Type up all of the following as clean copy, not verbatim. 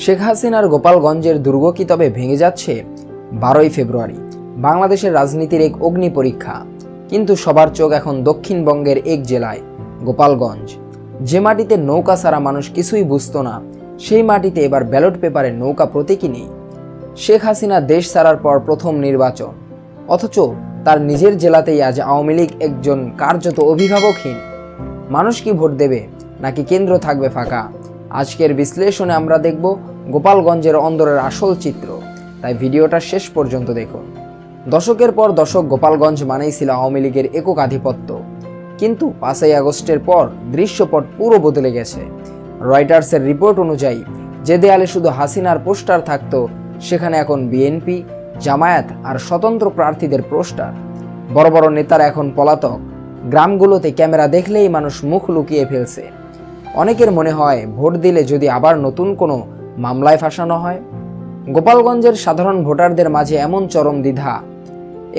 শেখ হাসিনার গোপালগঞ্জের দুর্গ কি তবে ভেঙে যাচ্ছে? 12ই ফেব্রুয়ারি বাংলাদেশের রাজনীতির এক অগ্নি পরীক্ষা। কিন্তু সবার চোখ এখন দক্ষিণবঙ্গের এক জেলায়, গোপালগঞ্জ। যে মাটিতে নৌকা ছাড়া মানুষ কিছুই বুঝতো না, সেই মাটিতে এবার ব্যালট পেপারে নৌকা প্রতীকী নেই। শেখ হাসিনা দেশ ছাড়ার পর প্রথম নির্বাচন, অথচ তার নিজের জেলাতেই আজ আওয়ামী লীগ একজন কার্যত অভিভাবকহীন। মানুষ কি ভোট দেবে, নাকি কেন্দ্র থাকবে ফাঁকা? আজকের বিশ্লেষণে আমরা দেখব গোপালগঞ্জের অন্দরের আসল চিত্র, তাই ভিডিওটা শেষ পর্যন্ত দেখুন। দশকের পর দশক গোপালগঞ্জ মানেই ছিল আওয়ামী লীগের একক আধিপত্য, কিন্তু 5ই আগস্টের পর দৃশ্যপট পুরো বদলে গেছে। রয়টার্সের রিপোর্ট অনুযায়ী যে দেয়ালে শুধু হাসিনার পোস্টার থাকতো, সেখানে এখন বিএনপি, জামায়াত আর স্বতন্ত্র প্রার্থীদের পোস্টার। বড় বড় নেতারা এখন পলাতক। গ্রামগুলোতে ক্যামেরা দেখলেই মানুষ মুখ লুকিয়ে ফেলছে। অনেকের মনে হয় ভোট দিলে যদি আবার নতুন কোনো মামলায় ফাঁসানো হয়। গোপালগঞ্জের সাধারণ ভোটারদের মাঝে এমন চরম দ্বিধা।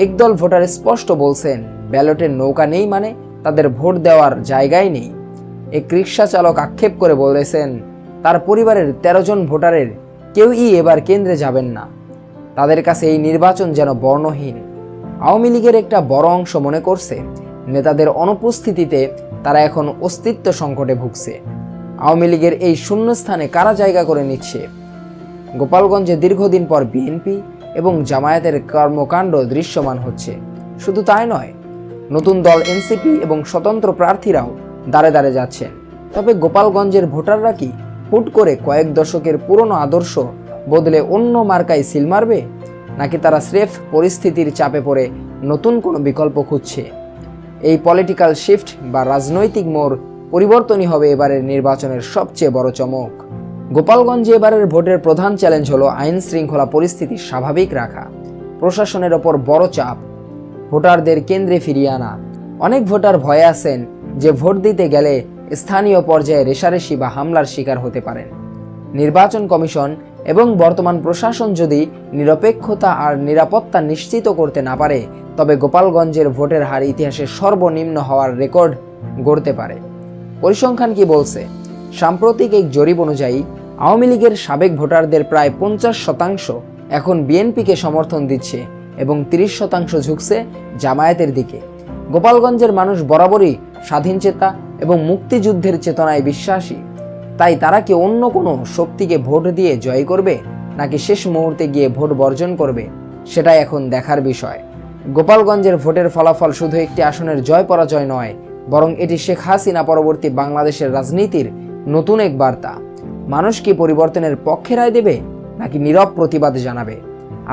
একদল ভোটার স্পষ্ট বলছেন, ব্যালটের নৌকা নেই মানে তাদের ভোট দেওয়ার জায়গাই নেই। এক রিক্সা চালক আক্ষেপ করে বলেছেন, তার পরিবারের 13 জন ভোটারের কেউই এবার কেন্দ্রে যাবেন না। তাদের কাছে এই নির্বাচন যেন বর্ণহীন। আওয়ামী লীগের একটা বড় অংশ মনে করছে, নেতাদের অনুপস্থিতিতে তারা এখন অস্তিত্ব সংকটে ভুগছে। আওয়ামী লীগের এই শূন্যস্থানে কারা জায়গা করে নিচ্ছে? গোপালগঞ্জে দীর্ঘদিন পর বিএনপি এবং জামায়াতের কর্মকাণ্ড দৃশ্যমান হচ্ছে। শুধু তাই নয়, নতুন দল এনসিপি এবং স্বতন্ত্র প্রার্থীরাও দাঁড়ে দাঁড়ে যাচ্ছেন। তবে গোপালগঞ্জের ভোটাররা কি হুট করে কয়েক দশকের পুরনো আদর্শ বদলে অন্য মার্কায় সিল মারবে, নাকি তারা স্রেফ পরিস্থিতির চাপে পড়ে নতুন কোনো বিকল্প খুঁজছে? এই পলিটিক্যাল শিফট বা রাজনৈতিক মোড় পরিবর্তনই হবে এবারের নির্বাচনের সবচেয়ে বড় চমক। গোপালগঞ্জে এবারের ভোটের প্রধান চ্যালেঞ্জ হলো আইন শৃঙ্খলা পরিস্থিতি স্বাভাবিক রাখা। প্রশাসনের ওপর বড় চাপ, ভোটারদের কেন্দ্রে ফিরিয়ে আনা। অনেক ভোটার ভয়ে আছেন যে ভোট দিতে গেলে স্থানীয় পর্যায়ে রেষারেষি বা হামলার শিকার হতে পারেন। নির্বাচন কমিশন এবং বর্তমান প্রশাসন যদি নিরপেক্ষতা আর নিরাপত্তা নিশ্চিত করতে না পারে, তবে গোপালগঞ্জের ভোটের হার ইতিহাসে সর্বনিম্ন হওয়ার রেকর্ড গড়তে পারে। পরিসংখ্যান কি বলছে? সাম্প্রতিক এক জরিপ অনুযায়ী আওয়ামী লীগের সাবেক ভোটারদের প্রায় 50% এখন বিএনপিকে সমর্থন দিচ্ছে এবং 30% ঝুঁকছে জামায়াতের দিকে। গোপালগঞ্জের মানুষ বরাবরই স্বাধীনচেতা এবং মুক্তিযুদ্ধের চেতনায় বিশ্বাসী। তাই তারা কি অন্য কোনো শক্তিকে ভোট দিয়ে জয় করবে, নাকি শেষ মুহূর্তে গিয়ে ভোট বর্জন করবে, সেটাই এখন দেখার বিষয়। গোপালগঞ্জের ভোটের ফলাফল শুধু একটি আসনের জয় পরাজয় নয়, বরং এটি শেখ হাসিনা পরবর্তী বাংলাদেশের রাজনীতির নতুন এক বার্তা। মানুষ কি পরিবর্তনের পক্ষে রায় দেবে, নাকি নীরব প্রতিবাদ জানাবে?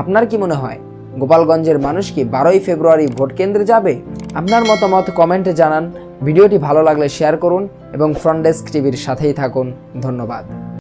আপনার কি মনে হয়, গোপালগঞ্জের মানুষ কি 12ই ফেব্রুয়ারি ভোট কেন্দ্রে যাবে? আপনার মতামত কমেন্টে জানান। ভিডিওটি ভালো লাগলে শেয়ার করুন এবং ফ্রন্ট ডেস্ক টিভির সাথেই থাকুন। ধন্যবাদ।